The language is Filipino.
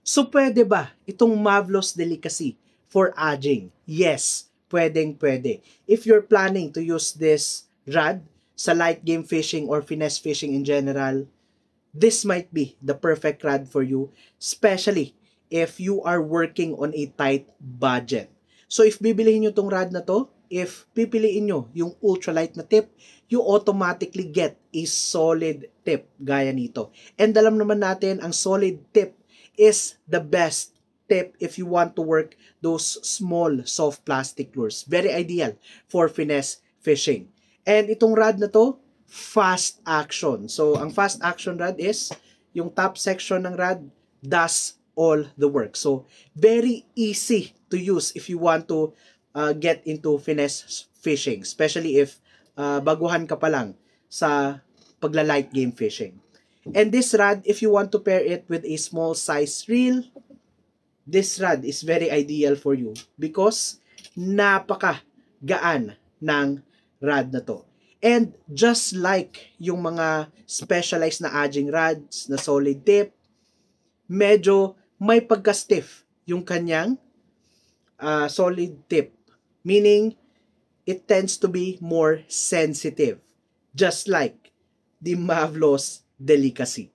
So pwede ba itong Mavlos Delicacy for aging? Yes, pwede. If you're planning to use this rod sa light game fishing or finesse fishing in general, this might be the perfect rod for you, especially if you are working on a tight budget. So if bibilihin nyo tong rod na to, if pipiliin nyo yung ultralight na tip, you automatically get a solid tip gaya nito. And alam naman natin, ang solid tip is the best tip if you want to work those small soft plastic lures. Very ideal for finesse fishing. And itong rod na to, fast action. So, ang fast action rod is yung top section ng rod does all the work. So, very easy to use if you want to get into finesse fishing, especially if baguhan ka pa lang sa pagla-light game fishing. And this rod, if you want to pair it with a small size reel, this rod is very ideal for you because napaka gaan ng rod na to. And just like yung mga specialized na aging rods na solid tip, medyo may pagka-stiff yung kanyang solid tip. Meaning, it tends to be more sensitive. Just like the Mavlos Delicacy.